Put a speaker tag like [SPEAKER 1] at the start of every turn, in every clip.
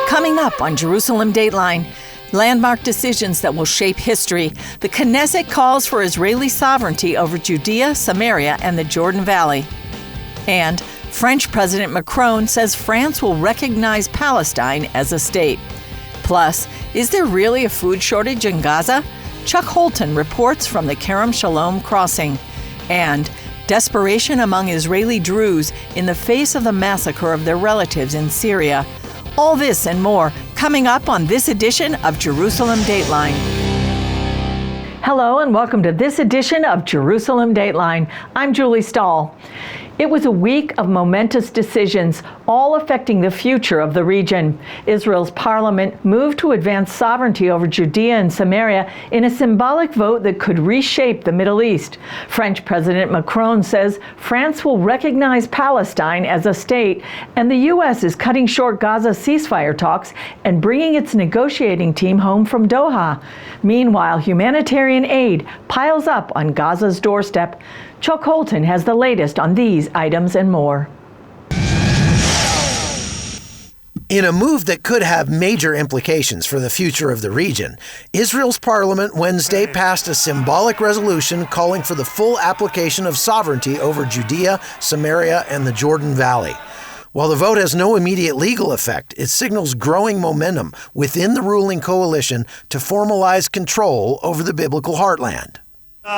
[SPEAKER 1] Coming up on Jerusalem Dateline, landmark decisions that will shape history. The Knesset calls for Israeli sovereignty over Judea, Samaria, and the Jordan Valley. And French President Macron says France will recognize Palestine as a state. Plus, is there really a food shortage in Gaza? Chuck Holton reports from the Kerem Shalom crossing. And desperation among Israeli Druze in the face of the massacre of their relatives in Syria. All this and more coming up on this edition of Jerusalem Dateline. Hello and welcome to this edition of Jerusalem Dateline. I'm Julie Stahl. It was a week of momentous decisions, all affecting the future of the region. Israel's parliament moved to advance sovereignty over Judea and Samaria in a symbolic vote that could reshape the Middle East. French President Macron says France will recognize Palestine as a state, and the U.S. is cutting short Gaza ceasefire talks and bringing its negotiating team home from Doha. Meanwhile, humanitarian aid piles up on Gaza's doorstep. Chuck Holton has the latest on these items and more.
[SPEAKER 2] In a move that could have major implications for the future of the region, Israel's parliament Wednesday passed a symbolic resolution calling for the full application of sovereignty over Judea, Samaria, and the Jordan Valley. While the vote has no immediate legal effect, it signals growing momentum within the ruling coalition to formalize control over the biblical heartland.
[SPEAKER 3] The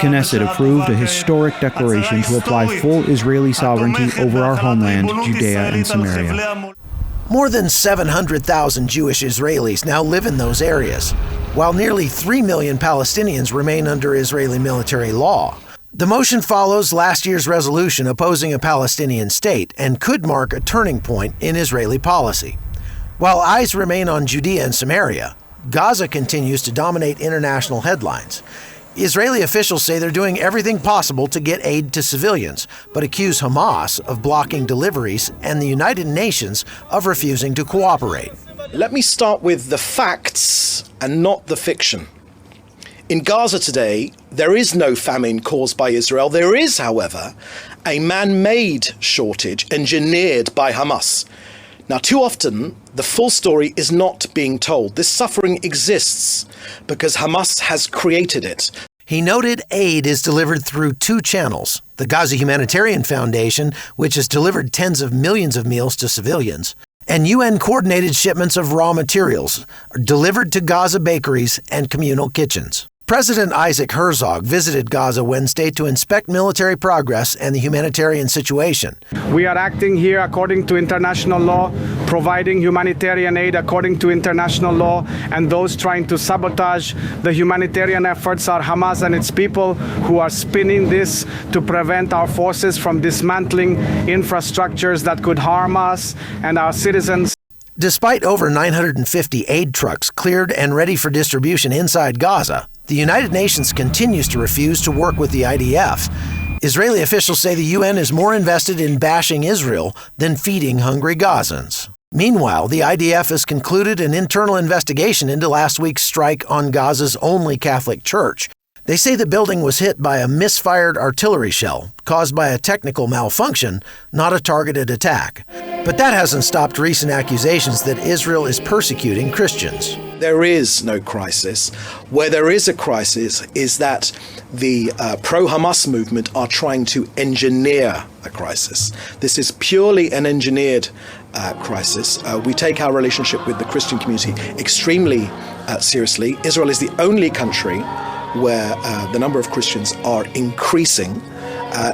[SPEAKER 3] Knesset approved a historic declaration to apply full Israeli sovereignty over our homeland, Judea and Samaria.
[SPEAKER 2] More than 700,000 Jewish Israelis now live in those areas, while nearly 3 million Palestinians remain under Israeli military law. The motion follows last year's resolution opposing a Palestinian state and could mark a turning point in Israeli policy. While eyes remain on Judea and Samaria, Gaza continues to dominate international headlines. Israeli officials say they're doing everything possible to get aid to civilians, but accuse Hamas of blocking deliveries and the United Nations of refusing to cooperate.
[SPEAKER 4] Let me start with the facts and not the fiction. In Gaza today, there is no famine caused by Israel. There is, however, a man-made shortage engineered by Hamas. Now, too often, the full story is not being told. This suffering exists because Hamas has created it.
[SPEAKER 2] He noted aid is delivered through two channels: the Gaza Humanitarian Foundation, which has delivered tens of millions of meals to civilians, and UN-coordinated shipments of raw materials are delivered to Gaza bakeries and communal kitchens. President Isaac Herzog visited Gaza Wednesday to inspect military progress and the humanitarian situation.
[SPEAKER 5] We are acting here according to international law, providing humanitarian aid according to international law, and those trying to sabotage the humanitarian efforts are Hamas and its people who are spinning this to prevent our forces from dismantling infrastructures that could harm us and our citizens.
[SPEAKER 2] Despite over 950 aid trucks cleared and ready for distribution inside Gaza, the United Nations continues to refuse to work with the IDF. Israeli officials say the UN is more invested in bashing Israel than feeding hungry Gazans. Meanwhile, the IDF has concluded an internal investigation into last week's strike on Gaza's only Catholic church. They say the building was hit by a misfired artillery shell caused by a technical malfunction, not a targeted attack. But that hasn't stopped recent accusations that Israel is persecuting Christians.
[SPEAKER 4] There is no crisis. Where there is a crisis is that the pro-Hamas movement are trying to engineer a crisis. This is purely an engineered crisis. We take our relationship with the Christian community extremely seriously. Israel is the only country where the number of Christians are increasing.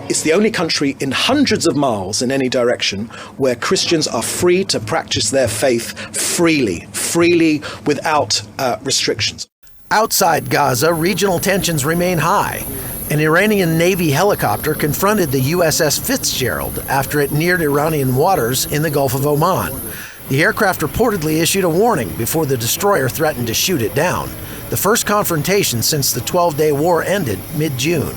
[SPEAKER 4] It's the only country in hundreds of miles in any direction where Christians are free to practice their faith freely without restrictions.
[SPEAKER 2] Outside Gaza, regional tensions remain high. An Iranian Navy helicopter confronted the USS Fitzgerald after it neared Iranian waters in the Gulf of Oman. The aircraft reportedly issued a warning before the destroyer threatened to shoot it down. The first confrontation since the 12-day war ended mid-June.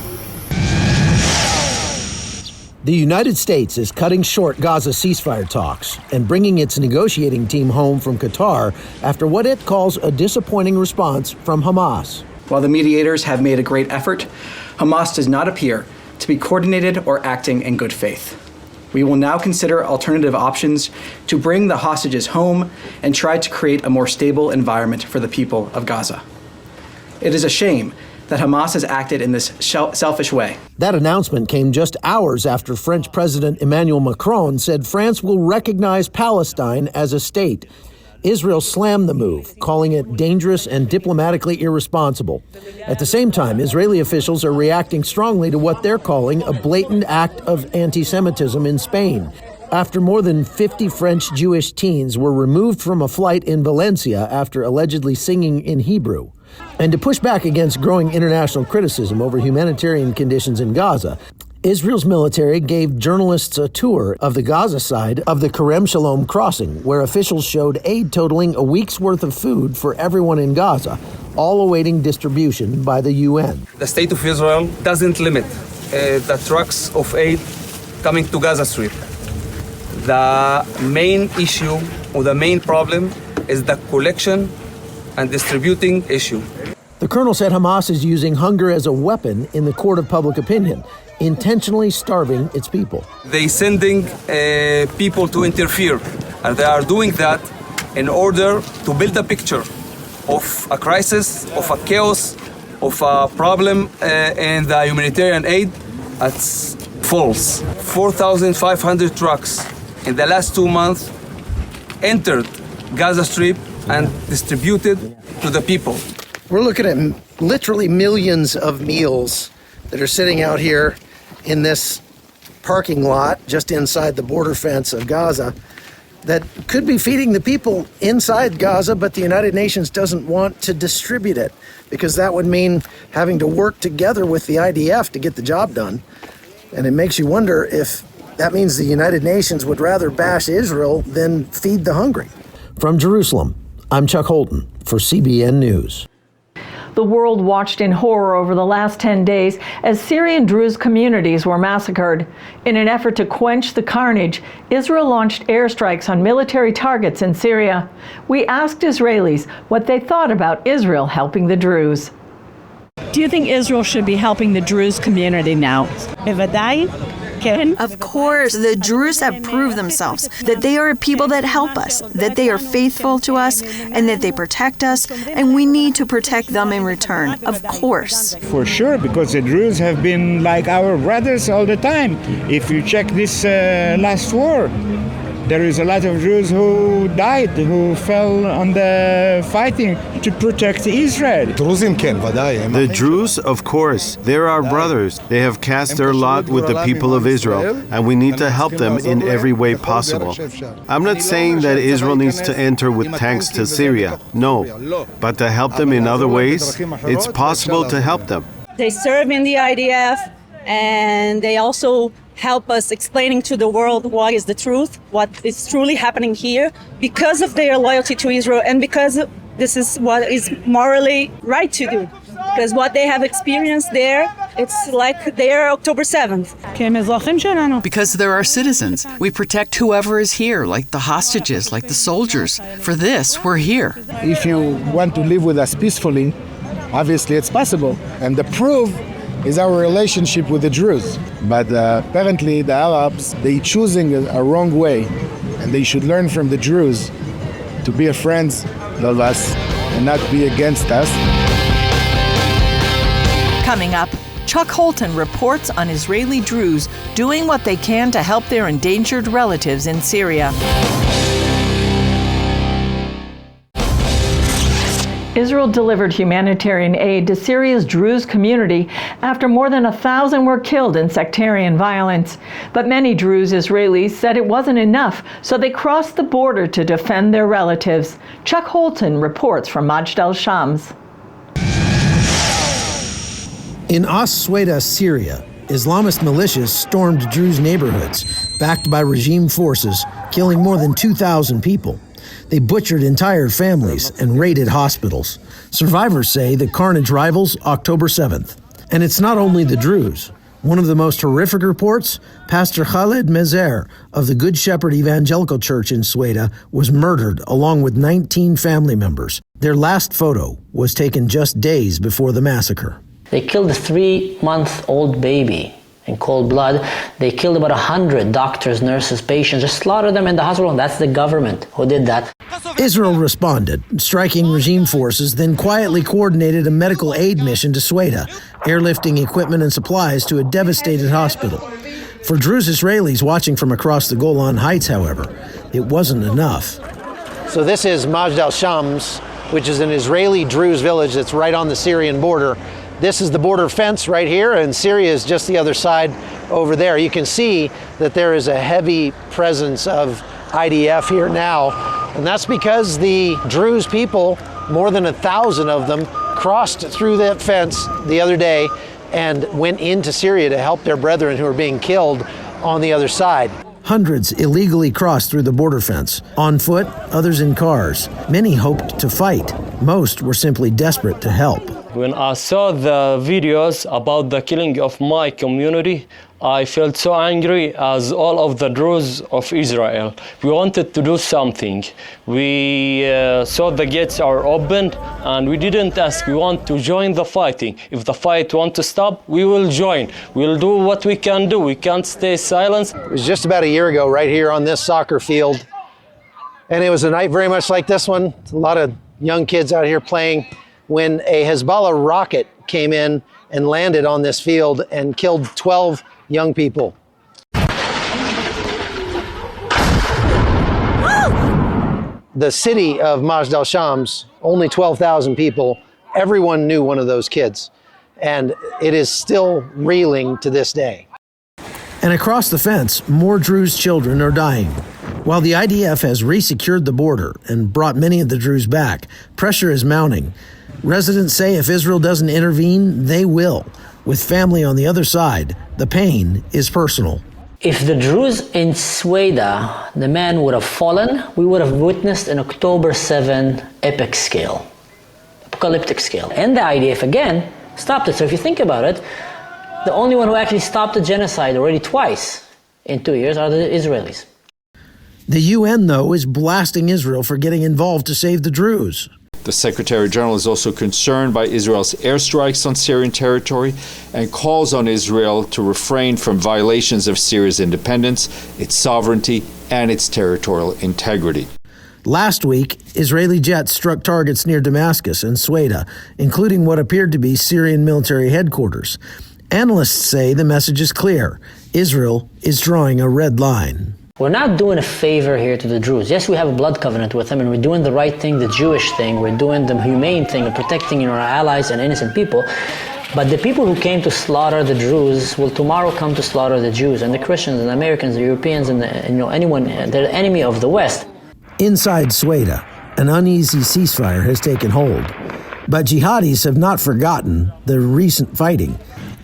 [SPEAKER 2] The United States is cutting short Gaza ceasefire talks and bringing its negotiating team home from Qatar after what it calls a disappointing response from Hamas.
[SPEAKER 6] While the mediators have made a great effort, Hamas does not appear to be coordinated or acting in good faith. We will now consider alternative options to bring the hostages home and try to create a more stable environment for the people of Gaza. It is a shame that Hamas has acted in this selfish way.
[SPEAKER 2] That announcement came just hours after French President Emmanuel Macron said France will recognize Palestine as a state. Israel slammed the move, calling it dangerous and diplomatically irresponsible. At the same time, Israeli officials are reacting strongly to what they're calling a blatant act of anti-Semitism in Spain, after more than 50 French Jewish teens were removed from a flight in Valencia after allegedly singing in Hebrew. And to push back against growing international criticism over humanitarian conditions in Gaza, Israel's military gave journalists a tour of the Gaza side of the Kerem Shalom crossing, where officials showed aid totaling a week's worth of food for everyone in Gaza, all awaiting distribution by the UN.
[SPEAKER 7] The state of Israel doesn't limit the trucks of aid coming to Gaza Strip. The main issue or the main problem is the collection and distributing issue.
[SPEAKER 2] The colonel said Hamas is using hunger as a weapon in the court of public opinion, intentionally starving its people.
[SPEAKER 7] They sending people to interfere, and they are doing that in order to build a picture of a crisis, of a chaos, of a problem in the humanitarian aid. That's false. 4,500 trucks in the last 2 months entered Gaza Strip and distributed to the people.
[SPEAKER 2] We're looking at literally millions of meals that are sitting out here in this parking lot just inside the border fence of Gaza that could be feeding the people inside Gaza, but the United Nations doesn't want to distribute it because that would mean having to work together with the IDF to get the job done. And it makes you wonder if that means the United Nations would rather bash Israel than feed the hungry. From Jerusalem, I'm Chuck Holton for CBN News.
[SPEAKER 1] The world watched in horror over the last 10 days as Syrian Druze communities were massacred. In an effort to quench the carnage, Israel launched airstrikes on military targets in Syria. We asked Israelis what they thought about Israel helping the Druze.
[SPEAKER 8] Do you think Israel should be helping the Druze community now?
[SPEAKER 9] Of course, the Druze have proved themselves that they are a people that help us, that they are faithful to us, and that they protect us, and we need to protect them in return, of course.
[SPEAKER 10] For sure, because the Druze have been like our brothers all the time. If you check this last war, there is a lot of Jews who died, who fell on the fighting to protect Israel.
[SPEAKER 11] The Druze, of course, they're our brothers. They have cast their lot with the people of Israel, and we need to help them in every way possible. I'm not saying that Israel needs to enter with tanks to Syria, no, but to help them in other ways, it's possible to help them.
[SPEAKER 8] They serve in the IDF, and they also help us explaining to the world what is the truth, what is truly happening here, because of their loyalty to Israel and because this is what is morally right to do. Because what they have experienced there, it's like their October 7th.
[SPEAKER 12] Because they're our citizens. We protect whoever is here, like the hostages, like the soldiers. For this, we're here.
[SPEAKER 13] If you want to live with us peacefully, obviously it's possible. And the proof is our relationship with the Druze. But apparently the Arabs, they choosing a wrong way, and they should learn from the Druze to be friends of us and not be against us.
[SPEAKER 14] Coming up, Chuck Holton reports on Israeli Druze doing what they can to help their endangered relatives in Syria.
[SPEAKER 1] Israel delivered humanitarian aid to Syria's Druze community after more than 1,000 were killed in sectarian violence. But many Druze Israelis said it wasn't enough, so they crossed the border to defend their relatives. Chuck Holton reports from Majd al-Shams.
[SPEAKER 2] In As-Sueda, Syria, Islamist militias stormed Druze neighborhoods, backed by regime forces, killing more than 2,000 people. They butchered entire families and raided hospitals. Survivors say the carnage rivals October 7th. And it's not only the Druze. One of the most horrific reports, Pastor Khaled Mezer of the Good Shepherd Evangelical Church in Sueda was murdered along with 19 family members. Their last photo was taken just days before the massacre.
[SPEAKER 15] They killed a 3-month-old baby in cold blood. They killed about 100 doctors, nurses, patients, just slaughtered them in the hospital, and that's the government who did that.
[SPEAKER 2] Israel responded, striking regime forces, then quietly coordinated a medical aid mission to Sweda, airlifting equipment and supplies to a devastated hospital. For Druze Israelis watching from across the Golan Heights, however, it wasn't enough. So this is Majd al-Shams, which is an Israeli Druze village that's right on the Syrian border. This is the border fence right here, and Syria is just the other side over there. You can see that there is a heavy presence of IDF here now, and that's because the Druze people, more than 1,000 of them, crossed through that fence the other day and went into Syria to help their brethren who are being killed on the other side. Hundreds illegally crossed through the border fence, on foot, others in cars. Many hoped to fight. Most were simply desperate to help.
[SPEAKER 16] When I saw the videos about the killing of my community, I felt so angry as all of the Druze of Israel. We wanted to do something. We saw the gates are opened and we didn't ask. We want to join the fighting. If the fight want to stop, we will join. We'll do what we can do. We can't stay silent.
[SPEAKER 2] It was just about a year ago right here on this soccer field. And it was a night very much like this one. A lot of young kids out here playing when a Hezbollah rocket came in and landed on this field and killed 12 young people. The city of Majd al-Shams, only 12,000 people, everyone knew one of those kids. And it is still reeling to this day. And across the fence, more Druze children are dying. While the IDF has resecured the border and brought many of the Druze back, pressure is mounting. Residents say if Israel doesn't intervene, they will. With family on the other side, the pain is personal.
[SPEAKER 15] If the Druze in Sweda, the man would have fallen, we would have witnessed an October 7 epic scale, apocalyptic scale. And the IDF, again, stopped it. So if you think about it, the only one who actually stopped the genocide already twice in 2 years are the Israelis.
[SPEAKER 2] The UN, though, is blasting Israel for getting involved to save the Druze.
[SPEAKER 17] The Secretary General is also concerned by Israel's airstrikes on Syrian territory and calls on Israel to refrain from violations of Syria's independence, its sovereignty, and its territorial integrity.
[SPEAKER 2] Last week, Israeli jets struck targets near Damascus and Sweda, including what appeared to be Syrian military headquarters. Analysts say the message is clear. Israel is drawing a red line.
[SPEAKER 15] We're not doing a favor here to the Druze. Yes, we have a blood covenant with them, and we're doing the right thing, the Jewish thing. We're doing the humane thing of protecting our allies and innocent people. But the people who came to slaughter the Druze will tomorrow come to slaughter the Jews and the Christians and the Americans, the Europeans, and anyone, the enemy of the West.
[SPEAKER 2] Inside Sweda, an uneasy ceasefire has taken hold. But jihadis have not forgotten the recent fighting,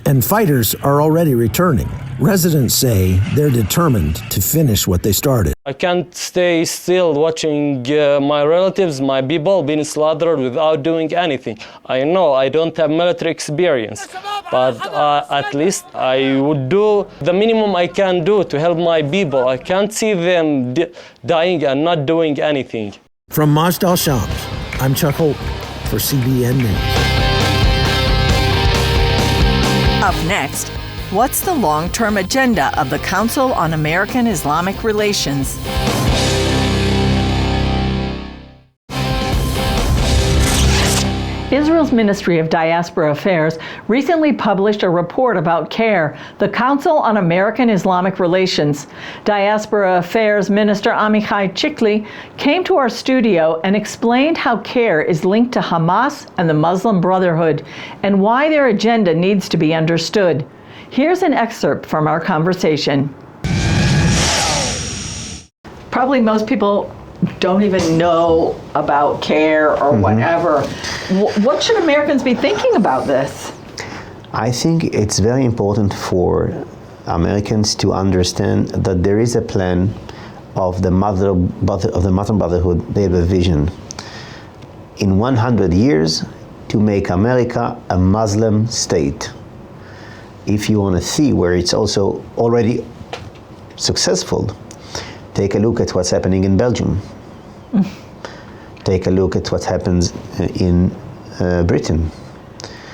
[SPEAKER 2] and fighters are already returning. Residents say they're determined to finish what they started.
[SPEAKER 16] I can't stay still watching my relatives, my people being slaughtered without doing anything. I know I don't have military experience, but at least I would do the minimum I can do to help my people. I can't see them dying and not doing anything.
[SPEAKER 2] From Majd al-Shams, I'm Chuck Holt for CBN News.
[SPEAKER 14] Up next, what's the long-term agenda of the Council on American-Islamic Relations?
[SPEAKER 1] Israel's Ministry of Diaspora Affairs recently published a report about CARE, the Council on American-Islamic Relations. Diaspora Affairs Minister Amichai Chikli came to our studio and explained how CARE is linked to Hamas and the Muslim Brotherhood and why their agenda needs to be understood. Here's an excerpt from our conversation. Probably most people don't even know about CARE or whatever. What should Americans be thinking about this?
[SPEAKER 18] I think it's very important for Americans to understand that there is a plan of the Muslim Brotherhood. They have a vision in 100 years to make America a Muslim state. If you want to see where it's also already successful, take a look at what's happening in Belgium. Take a look at what happens in Britain.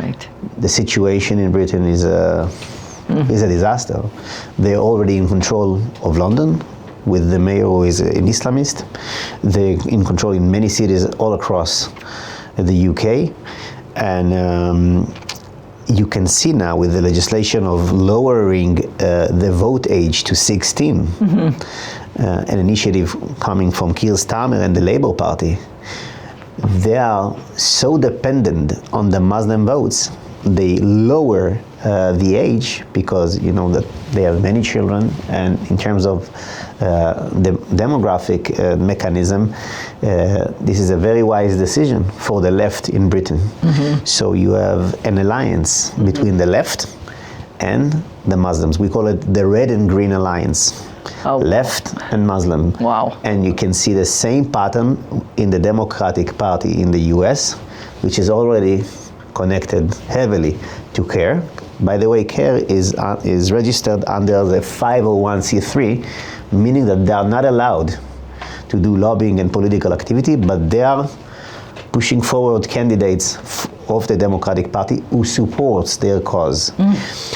[SPEAKER 1] Right.
[SPEAKER 18] The situation in Britain is is a disaster. They're already in control of London, with the mayor who is an Islamist. They're in control in many cities all across the UK. And you can see now with the legislation of lowering the vote age to 16, an initiative coming from Keir Starmer and the Labour Party. They are so dependent on the Muslim votes. They lower the age because you know that they have many children, and in terms of the demographic mechanism, this is a very wise decision for the left in Britain. So you have an alliance between the left and the Muslims. We call it the Red and Green Alliance. Left and Muslim.
[SPEAKER 1] Wow.
[SPEAKER 18] And you can see the same pattern in the Democratic Party in the US, which is already connected heavily to CARE. By the way, CARE is registered under the 501c3, meaning that they are not allowed to do lobbying and political activity, but they are pushing forward candidates of the Democratic Party who supports their cause.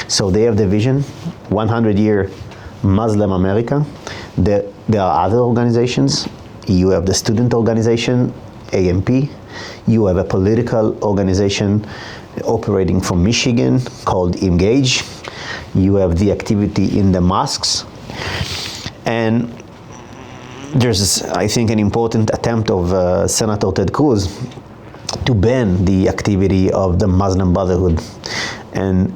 [SPEAKER 18] So they have the vision, 100-year Muslim America. There are other organizations. You have the student organization, AMP. You have a political organization operating from Michigan called Engage. You have the activity in the mosques. And there's, I think, an important attempt of Senator Ted Cruz to ban the activity of the Muslim Brotherhood. And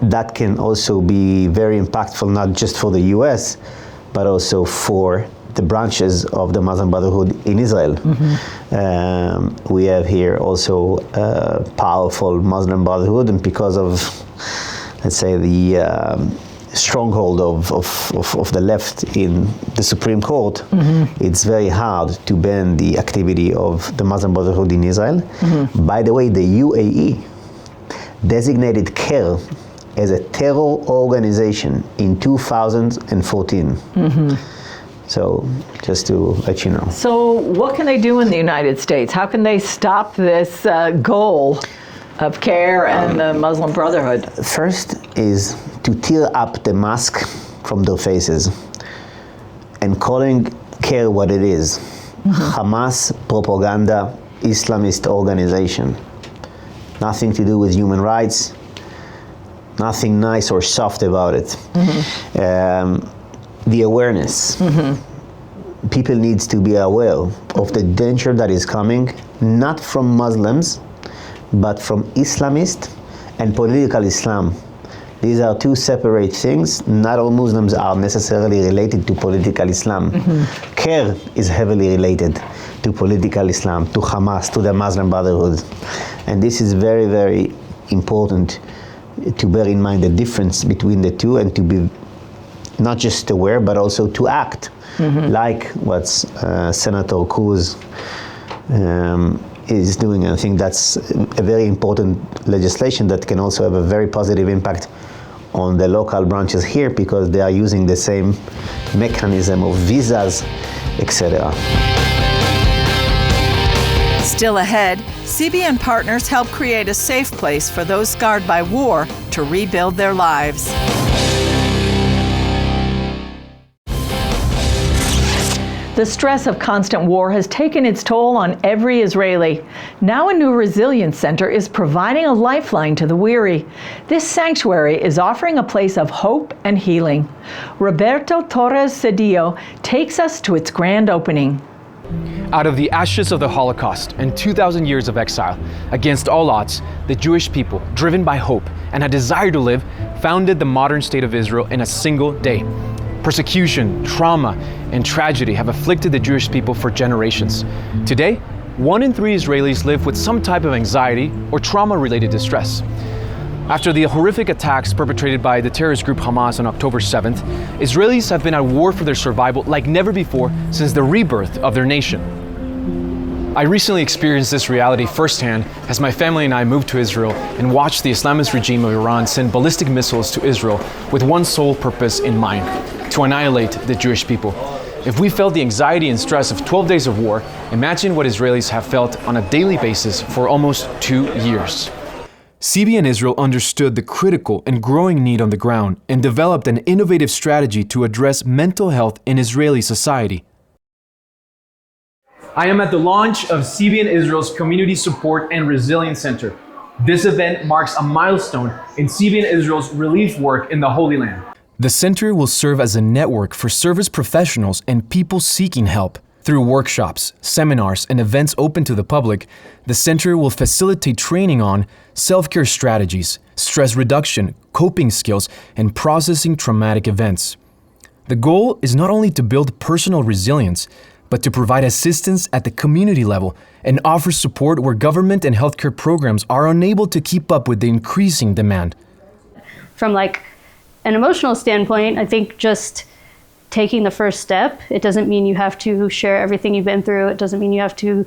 [SPEAKER 18] that can also be very impactful, not just for the US, but also for the branches of the Muslim Brotherhood in Israel. We have here also a powerful Muslim Brotherhood, and because of, let's say, the stronghold of the left in the Supreme Court, it's very hard to ban the activity of the Muslim Brotherhood in Israel. By the way, the UAE designated CARE as a terror organization in 2014. So just to let you know.
[SPEAKER 1] So what can they do in the United States? How can they stop this goal of CARE and the Muslim Brotherhood?
[SPEAKER 18] First is to tear up the mask from their faces and calling CARE what it is. Hamas propaganda Islamist organization. Nothing to do with human rights, nothing nice or soft about it. The awareness. People need to be aware of the danger that is coming, not from Muslims, but from Islamists and political Islam. These are two separate things. Not all Muslims are necessarily related to political Islam. CARE is heavily related to political Islam, to Hamas, to the Muslim Brotherhood. And this is very, very important to bear in mind the difference between the two, and to be not just aware, but also to act like what Senator Cruz is doing. I think that's a very important legislation that can also have a very positive impact on the local branches here, because they are using the same mechanism of visas, etc.
[SPEAKER 14] Still ahead, CBN partners help create a safe place for those scarred by war to rebuild their lives.
[SPEAKER 1] The stress of constant war has taken its toll on every Israeli. Now a new resilience center is providing a lifeline to the weary. This sanctuary is offering a place of hope and healing. Roberto Torres Cedillo takes us to its grand opening.
[SPEAKER 19] Out of the ashes of the Holocaust and 2,000 years of exile, against all odds, the Jewish people, driven by hope and a desire to live, founded the modern state of Israel in a single day. Persecution, trauma, and tragedy have afflicted the Jewish people for generations. Today, 1 in 3 Israelis live with some type of anxiety or trauma-related distress. After the horrific attacks perpetrated by the terrorist group Hamas on October 7th, Israelis have been at war for their survival like never before since the rebirth of their nation. I recently experienced this reality firsthand as my family and I moved to Israel and watched the Islamist regime of Iran send ballistic missiles to Israel with one sole purpose in mind: to annihilate the Jewish people. If we felt the anxiety and stress of 12 days of war, imagine what Israelis have felt on a daily basis for almost 2 years. CBN Israel understood the critical and growing need on the ground and developed an innovative strategy to address mental health in Israeli society. I am at the launch of CBN Israel's Community Support and Resilience Center. This event marks a milestone in CBN Israel's relief work in the Holy Land. The center will serve as a network for service professionals and people seeking help. Through workshops, seminars, and events open to the public, the center will facilitate training on self-care strategies, stress reduction, coping skills, and processing traumatic events. The goal is not only to build personal resilience, but to provide assistance at the community level and offer support where government and healthcare programs are unable to keep up with the increasing demand.
[SPEAKER 20] From like an emotional standpoint, I think just taking the first step, it doesn't mean you have to share everything you've been through. It doesn't mean you have to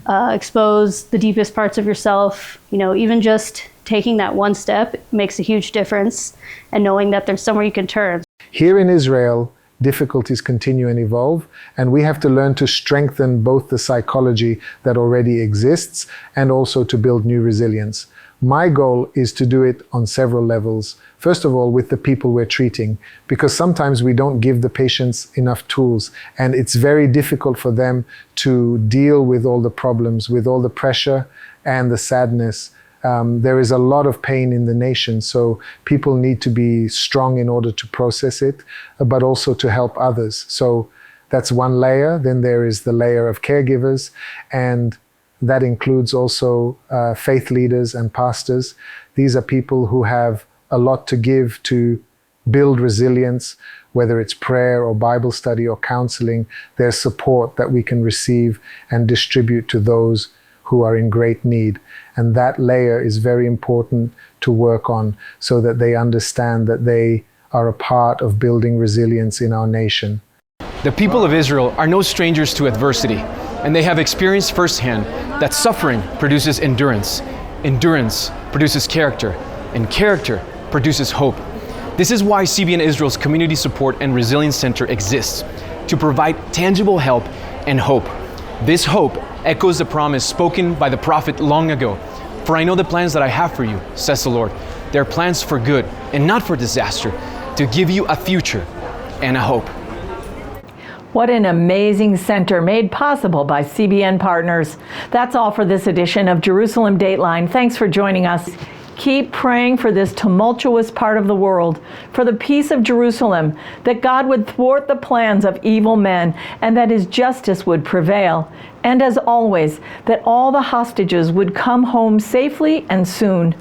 [SPEAKER 20] expose the deepest parts of yourself. You know, even just taking that one step makes a huge difference, and knowing that there's somewhere you can turn.
[SPEAKER 13] Here in Israel, difficulties continue and evolve, and we have to learn to strengthen both the psychology that already exists and also to build new resilience. My goal is to do it on several levels. First of all, with the people we're treating, because sometimes we don't give the patients enough tools, and it's very difficult for them to deal with all the problems, with all the pressure and the sadness. There is a lot of pain in the nation, so people need to be strong in order to process it, but also to help others. So that's one layer. Then there is the layer of caregivers, and that includes also faith leaders and pastors. These are people who have a lot to give to build resilience, whether it's prayer or Bible study or counseling. There's support that we can receive and distribute to those who are in great need. And that layer is very important to work on so that they understand that they are a part of building resilience in our nation.
[SPEAKER 19] The people of Israel are no strangers to adversity, and they have experienced firsthand that suffering produces endurance, endurance produces character, and character produces hope. This is why CBN Israel's Community Support and Resilience Center exists, to provide tangible help and hope. This hope echoes the promise spoken by the prophet long ago. For I know the plans that I have for you, says the Lord. They are plans for good and not for disaster, to give you a future and a hope.
[SPEAKER 1] What an amazing center made possible by CBN partners. That's all for this edition of Jerusalem Dateline. Thanks for joining us. Keep praying for this tumultuous part of the world, for the peace of Jerusalem, that God would thwart the plans of evil men, and that his justice would prevail. And as always, that all the hostages would come home safely and soon.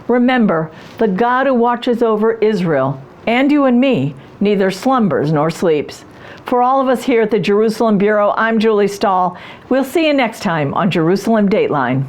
[SPEAKER 1] Remember, the God who watches over Israel, and you and me, neither slumbers nor sleeps. For all of us here at the Jerusalem Bureau, I'm Julie Stahl. We'll see you next time on Jerusalem Dateline.